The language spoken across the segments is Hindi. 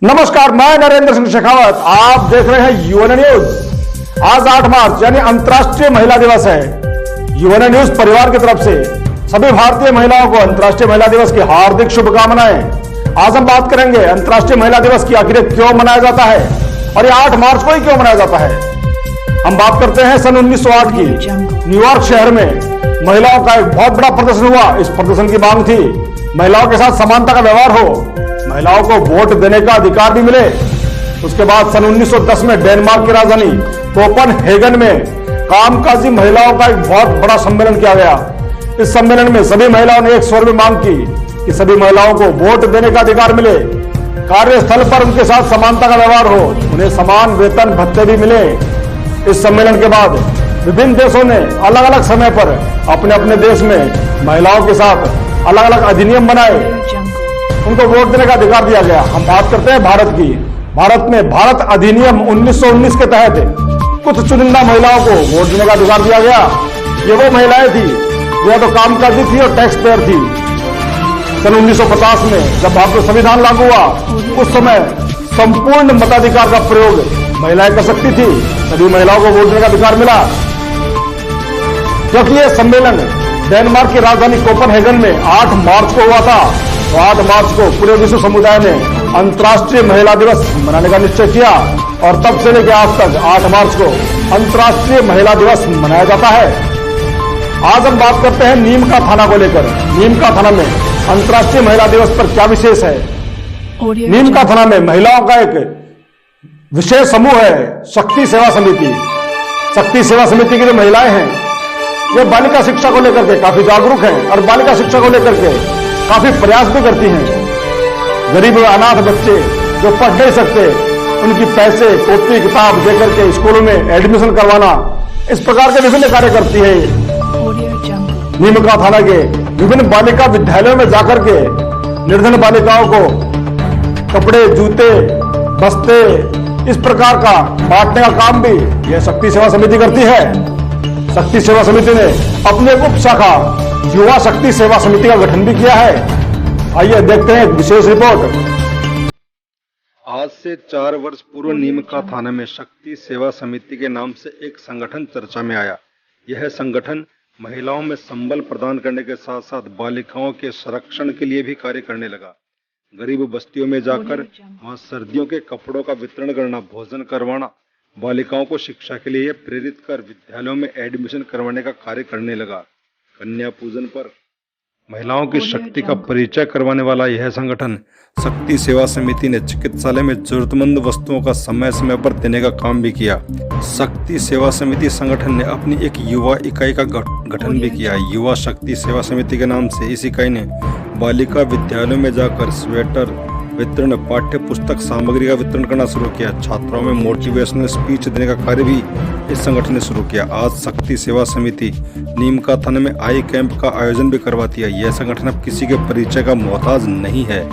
नमस्कार, मैं नरेंद्र सिंह शेखावत। आप देख रहे हैं यूएनए न्यूज। आज 8 मार्च यानी अंतर्राष्ट्रीय महिला दिवस है। यूएनए न्यूज परिवार की तरफ से सभी भारतीय महिलाओं को अंतर्राष्ट्रीय महिला दिवस की हार्दिक शुभकामनाएं। आज हम बात करेंगे अंतर्राष्ट्रीय महिला दिवस की आखिर क्यों मनाया जाता है और ये 8 मार्च को ही क्यों मनाया जाता है। हम बात करते हैं सन 1908 की। न्यूयॉर्क शहर में महिलाओं का एक बहुत बड़ा प्रदर्शन हुआ। इस प्रदर्शन की मांग थी महिलाओं के साथ समानता का व्यवहार हो, महिलाओं को वोट देने का अधिकार भी मिले। उसके बाद सन 1910 में डेनमार्क की राजधानी कोपनहेगन में कामकाजी महिलाओं का एक बहुत बड़ा सम्मेलन किया गया। इस सम्मेलन में सभी महिलाओं ने एक स्वर में मांग की कि सभी महिलाओं को वोट देने का अधिकार मिले, कार्यस्थल पर उनके साथ समानता का व्यवहार हो, उन्हें समान वेतन भत्ते भी मिले। इस सम्मेलन के बाद विभिन्न देशों ने अलग अलग समय पर अपने अपने देश में महिलाओं के साथ अलग अलग अधिनियम बनाए, उनको वोट देने का अधिकार दिया गया। हम बात करते हैं भारत की। भारत में भारत अधिनियम 1919 के तहत कुछ चुनिंदा महिलाओं को वोट देने का अधिकार दिया गया। ये वो महिलाएं थी जो या तो कामकाजी थी और टैक्स पेयर थी। सन 1950 में जब भारत संविधान लागू हुआ, उस समय संपूर्ण मताधिकार का प्रयोग महिलाएं कर सकती थी। सभी महिलाओं को वोट देने का अधिकार मिला। क्योंकि यह सम्मेलन डेनमार्क की राजधानी कोपनहेगन में 8 मार्च को हुआ था, तो 8 मार्च को पूरे विश्व समुदाय ने अंतर्राष्ट्रीय महिला दिवस मनाने का निश्चय किया और तब से लेकर आज तक 8 मार्च को अंतर्राष्ट्रीय महिला दिवस मनाया जाता है। आज हम बात करते हैं नीम का थाना को लेकर। नीम का थाना में अंतर्राष्ट्रीय महिला दिवस पर क्या विशेष है। नीम का थाना में महिलाओं का एक विशेष समूह है, शक्ति सेवा समिति। शक्ति सेवा समिति की जो महिलाएं हैं, ये बालिका शिक्षा को लेकर के काफी जागरूक हैं और बालिका शिक्षा को लेकर के काफी प्रयास भी करती हैं। गरीब अनाथ बच्चे जो पढ़ नहीं सकते, उनकी पैसे कॉपी किताब देकर के स्कूलों में एडमिशन करवाना, इस प्रकार के विभिन्न कार्य करती है। नीमका थाना के विभिन्न बालिका विद्यालयों में जाकर के निर्धन बालिकाओं को कपड़े, जूते, बस्ते इस प्रकार का बांटने का काम भी यह शक्ति सेवा समिति करती है। शक्ति सेवा समिति ने अपने उप शाखा युवा शक्ति सेवा समिति का गठन भी किया है। आइए देखते हैं एक विशेष रिपोर्ट। आज से 4 वर्ष पूर्व नीमका थाना में शक्ति सेवा समिति के नाम से एक संगठन चर्चा में आया। यह संगठन महिलाओं में संबल प्रदान करने के साथ साथ बालिकाओं के संरक्षण के लिए भी कार्य करने लगा। गरीब बस्तियों में जाकर वहां सर्दियों के कपड़ों का वितरण करना, भोजन करवाना, बालिकाओं को शिक्षा के लिए प्रेरित कर विद्यालयों में एडमिशन करवाने का कार्य करने लगा। कन्या पूजन पर महिलाओं की शक्ति का परिचय करवाने वाला यह संगठन शक्ति सेवा समिति ने चिकित्सालय में जरूरतमंद वस्तुओं का समय समय पर देने का काम भी किया। शक्ति सेवा समिति संगठन ने अपनी एक युवा इकाई का गठन भी किया। युवा शक्ति सेवा समिति के नाम से इस इकाई ने बालिका विद्यालयों में जाकर स्वेटर वितरण, पाठ्य पुस्तक सामग्री का वितरण करना शुरू किया। छात्राओं में मोटिवेशनल स्पीच देने का कार्य भी इस संगठन ने शुरू किया। आज शक्ति सेवा समिति नीमका थाना में आई कैंप का आयोजन भी करवाती है। यह संगठन अब किसी के परिचय का मोहताज नहीं है।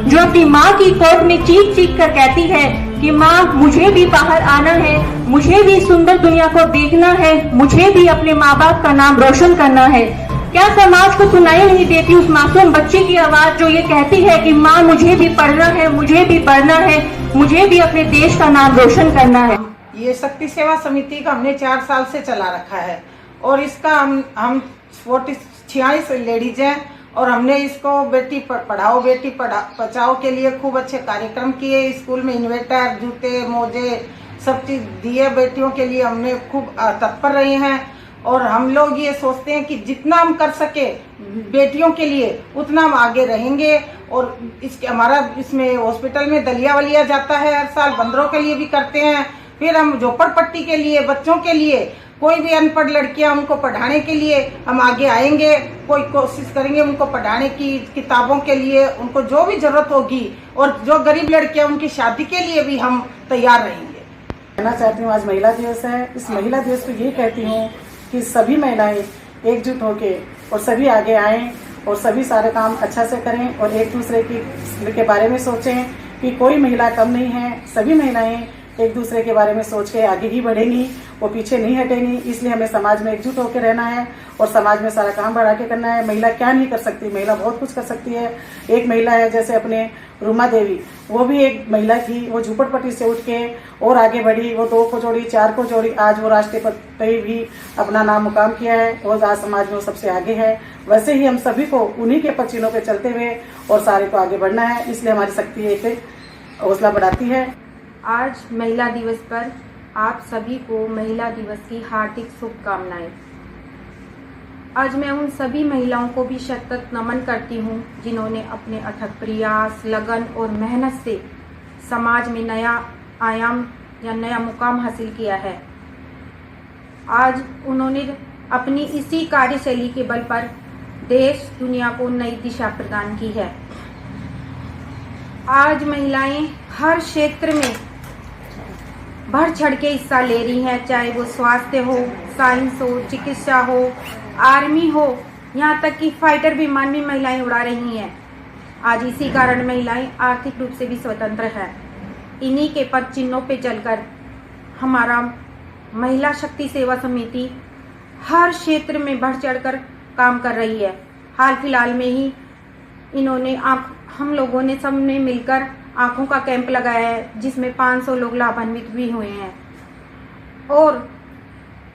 जो अपनी माँ की कोर्ट में चीख चीख कर कहती है कि माँ मुझे भी बाहर आना है, मुझे भी सुंदर दुनिया को देखना है, मुझे भी अपने माँ बाप का नाम रोशन करना है। क्या समाज को सुनाई नहीं देती उस मासूम बच्ची की आवाज जो ये कहती है कि माँ मुझे भी पढ़ना है, मुझे भी पढ़ना है, मुझे भी अपने देश का नाम रोशन करना है। ये शक्ति सेवा समिति का हमने 4 साल से चला रखा है और इसका हम 46 लेडीज हैं और हमने इसको बेटी पढ़ाओ बेटी बचाओ के लिए खूब अच्छे कार्यक्रम किए। स्कूल में इन्वर्टर, जूते, मोजे सब चीज दिए बेटियों के लिए। हमने खूब तत्पर रहे हैं और हम लोग ये सोचते हैं कि जितना हम कर सके बेटियों के लिए उतना हम आगे रहेंगे। और इसके हमारा इसमें हॉस्पिटल में दलिया वलिया जाता है हर साल, बंदरों के लिए भी करते हैं। फिर हम झोपड़पट्टी के लिए, बच्चों के लिए, कोई भी अनपढ़ लड़कियां उनको पढ़ाने के लिए हम आगे आएंगे। कोई कोशिश करेंगे उनको पढ़ाने की, किताबों के लिए, उनको जो भी जरूरत होगी। और जो गरीब लड़कियां उनकी शादी के लिए भी हम तैयार रहेंगे। कहना चाहती हूँ आज महिला दिवस है। इस महिला दिवस को ये कहती हूँ कि सभी महिलाएं एकजुट होके और सभी आगे आएं और सभी सारे काम अच्छा से करें और एक दूसरे के बारे में सोचें कि कोई महिला कम नहीं है। सभी महिलाएं एक दूसरे के बारे में सोच के आगे ही बढ़ेंगी, वो पीछे नहीं हटेंगी। इसलिए हमें समाज में एकजुट होकर रहना है और समाज में सारा काम बढ़ा के करना है। महिला क्या नहीं कर सकती, महिला बहुत कुछ कर सकती है। एक महिला है जैसे अपने रूमा देवी, वो भी एक महिला थी, वो झूपड़पट्टी से उठ के और आगे बढ़ी, वो 2 को जोड़ी, 4 को जोड़ी, आज वो राष्ट्रपति भी अपना नाम मुकाम किया है और आज समाज में वो सबसे आगे है। वैसे ही हम सभी को उन्हीं के पसीनों पे चलते हुए और सारे को आगे बढ़ना है। इसलिए हमारी शक्ति एक हौसला बढ़ाती है। आज महिला दिवस पर आप सभी को महिला दिवस की हार्दिक शुभकामनाएं। आज मैं उन सभी महिलाओं को भी शतत नमन करती हूं जिन्होंने अपने अथक प्रयास, लगन और मेहनत से समाज में नया आयाम या नया मुकाम हासिल किया है। आज उन्होंने अपनी इसी कार्यशैली के बल पर देश दुनिया को नई दिशा प्रदान की है। आज महिलाएं हर क्षेत्र में बढ़ चढ़ के हिस्सा ले रही हैं, चाहे वो स्वास्थ्य हो, साइंस हो, चिकित्सा हो, आर्मी हो, यहाँ तक कि फाइटर विमान भी महिलाएं उड़ा रही हैं। आज इसी कारण महिलाएं आर्थिक रूप से भी स्वतंत्र हैं। इन्हीं के पद चिन्हों पे चलकर हमारा महिला शक्ति सेवा समिति हर क्षेत्र में बढ़ चढ़कर काम कर रही है। हाल फिलहाल में ही इन्होंने हम लोगों ने सबने मिलकर आंखों का कैंप लगाया है जिसमें 500 लोग लाभान्वित भी हुए हैं और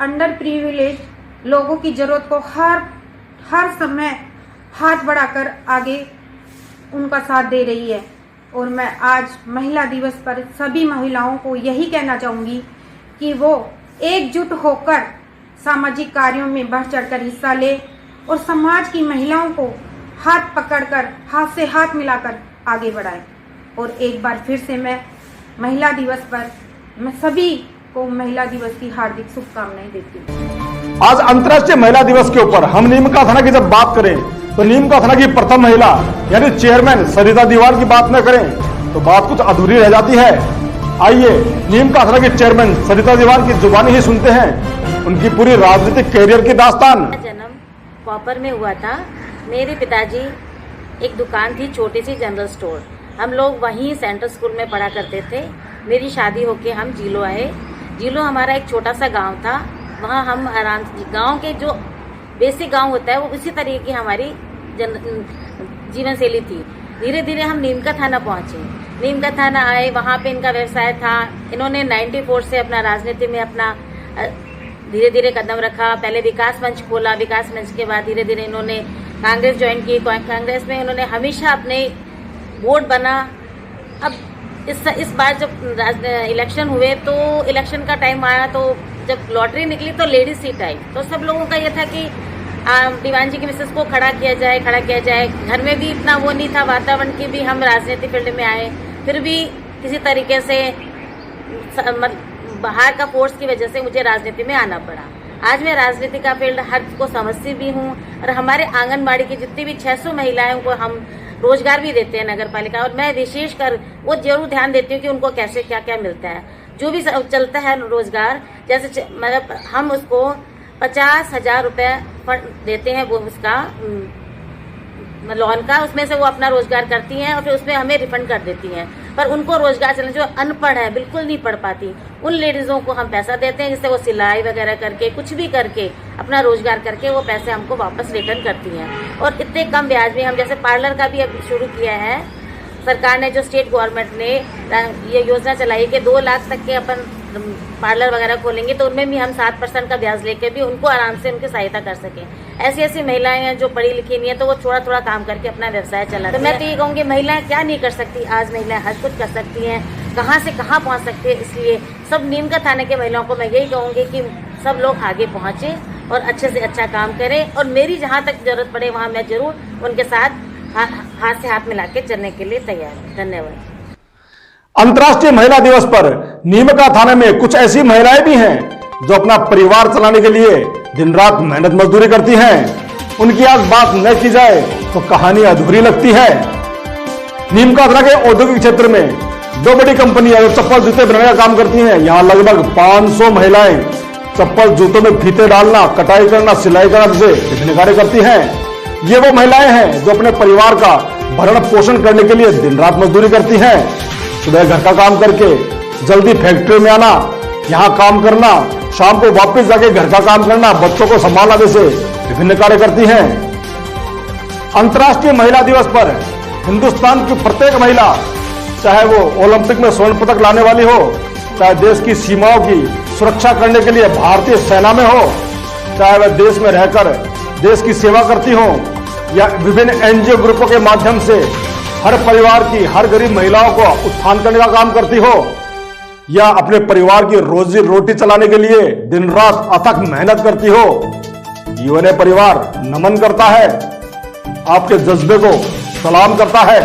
अंडर प्रिविलेज लोगों की जरूरत को हर समय हाथ बढ़ाकर आगे उनका साथ दे रही है। और मैं आज महिला दिवस पर सभी महिलाओं को यही कहना चाहूँगी कि वो एकजुट होकर सामाजिक कार्यों में बढ़ चढ़कर हिस्सा ले और समाज की महिलाओं को हाथ पकड़कर, हाथ से हाथ मिलाकर आगे बढ़ाएं। और एक बार फिर से मैं महिला दिवस पर मैं सभी को महिला दिवस की हार्दिक शुभकामनाएं देती हूँ। आज अंतर्राष्ट्रीय महिला दिवस के ऊपर हम नीमका थाना की जब बात करें तो नीमका थाना की प्रथम महिला यानी चेयरमैन सरिता दीवार की बात न करें तो बात कुछ अधूरी रह जाती है। आइए नीमका थाना के चेयरमैन सरिता दीवार की जुबानी ही सुनते हैं उनकी पूरी राजनीतिक कैरियर की दास्तान। जन्म कॉपर में हुआ था। मेरे पिताजी एक दुकान थी, छोटी सी जनरल स्टोर, हम लोग वहीं सेंट्रल स्कूल में पढ़ा करते थे। मेरी शादी होके हम जीलो आए। जीलो हमारा एक छोटा सा गांव था, वहाँ हम आराम से गाँव के जो बेसिक गांव होता है वो उसी तरीके की हमारी जीवन शैली थी। धीरे धीरे हम नीमका थाना पहुँचे। नीमका थाना आए, वहाँ पे इनका व्यवसाय था। इन्होंने 94 से अपना राजनीति में अपना धीरे धीरे कदम रखा। पहले विकास मंच खोला, विकास मंच के बाद धीरे धीरे इन्होंने कांग्रेस ज्वाइन की। कांग्रेस में इन्होंने हमेशा अपने वोट बना। अब इस बार जब इलेक्शन हुए तो इलेक्शन का टाइम आया तो जब लॉटरी निकली तो लेडीज सीट आई तो सब लोगों का यह था कि दीवान जी की मिसेस को खड़ा किया जाए। घर में भी इतना वो नहीं था वातावरण की भी हम राजनीति फील्ड में आए, फिर भी किसी तरीके से बाहर का फोर्स की वजह से मुझे राजनीति में आना पड़ा। आज मैं राजनीति का फील्ड हर को समझती भी हूँ और हमारे आंगनबाड़ी की जितनी भी 600 महिलाओं को हम रोजगार भी देते हैं नगर पालिका, और मैं विशेष कर वो जरूर ध्यान देती हूँ कि उनको कैसे क्या क्या मिलता है। जो भी चलता है रोजगार, जैसे मतलब हम उसको 50,000 रुपये देते हैं, वो उसका लोन का, उसमें से वो अपना रोजगार करती हैं और फिर उसमें हमें रिफंड कर देती हैं। पर उनको रोजगार चलने जो अनपढ़ है, बिल्कुल नहीं पढ़ पाती, उन लेडीज़ों को हम पैसा देते हैं जिससे वो सिलाई वगैरह करके कुछ भी करके अपना रोजगार करके वो पैसे हमको वापस रिटर्न करती हैं। और इतने कम ब्याज में हम जैसे पार्लर का भी अब शुरू किया है सरकार ने, जो स्टेट गवर्नमेंट ने ये योजना चलाई कि 2 लाख तक के अपन पार्लर वगैरह खोलेंगे तो उनमें भी हम 7% का ब्याज लेके भी उनको आराम से उनकी सहायता कर सकें। ऐसी महिलाएं हैं जो पढ़ी लिखी नहीं है तो वो थोड़ा थोड़ा काम करके अपना व्यवसाय चलाती हैं। तो मैं तो ये कहूँगी महिलाएं क्या नहीं कर सकती, आज महिलाएं हर कुछ कर सकती हैं, कहाँ से कहाँ पहुँच सकती है। इसलिए सब नीमका थाने के महिलाओं को मैं यही कहूँगी कि सब लोग आगे पहुँचे और अच्छे से अच्छा काम करें, और मेरी जहाँ तक जरूरत पड़े वहाँ मैं जरूर उनके साथ हाथ से हाथ मिला के चलने के लिए तैयार हूँ। धन्यवाद। अंतर्राष्ट्रीय महिला दिवस पर नीमका थाने में कुछ ऐसी महिलाएं भी हैं जो अपना परिवार चलाने के लिए दिन रात मेहनत मजदूरी करती हैं। उनकी आज बात न की जाए तो कहानी अधूरी लगती है। नीमका थाना के औद्योगिक क्षेत्र में 2 बड़ी कंपनियां जो चप्पल जूते बनाने का काम करती हैं, यहाँ लगभग 500 महिलाएं चप्पल जूतों में फीते डालना, कटाई करना, सिलाई करना जैसे विभिन्न कार्य करती हैं। ये वो महिलाएं हैं जो अपने परिवार का भरण पोषण करने के लिए दिन रात मजदूरी करती हैं। सुबह घर का काम करके जल्दी फैक्ट्री में आना, यहाँ काम करना, शाम को वापस जाके घर का काम करना, बच्चों को संभालना जैसे विभिन्न कार्य करती हैं। अंतर्राष्ट्रीय महिला दिवस पर हिंदुस्तान की प्रत्येक महिला, चाहे वो ओलंपिक में स्वर्ण पदक लाने वाली हो, चाहे देश की सीमाओं की सुरक्षा करने के लिए भारतीय सेना में हो, चाहे वह देश में रहकर देश की सेवा करती हो, या विभिन्न एनजीओ ग्रुपों के माध्यम से हर परिवार की, हर गरीब महिलाओं को उत्थान करने का काम करती हो, या अपने परिवार की रोजी रोटी चलाने के लिए दिन रात अथक मेहनत करती हो, यूएनए परिवार नमन करता है, आपके जज्बे को सलाम करता है।